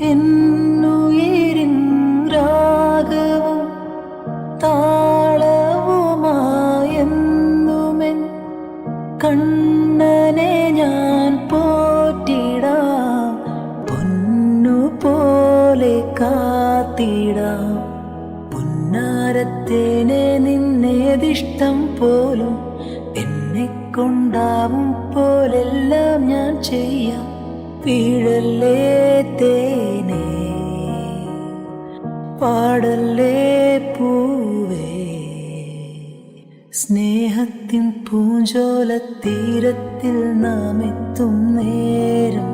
എന്നുയിരിൻ രാഗവും താളവുമായെന്നുമെൻ കണ്ണനെ ഞാൻ പോറ്റിടാം, പൊന്നുപോലെ കാത്തിടാം. പുന്നാരത്തേനെ നിന്നേതിഷ്ടം പോലും എന്നെ കൊണ്ടാവും പോലെല്ലാം ഞാൻ ചെയ്യാം. വീഴല്ലേ തേനേ, പാടല്ലേ പൂവേ, സ്നേഹത്തിൻ പൂഞ്ചോല തീരത്തിൽ നാം എത്തും നേരം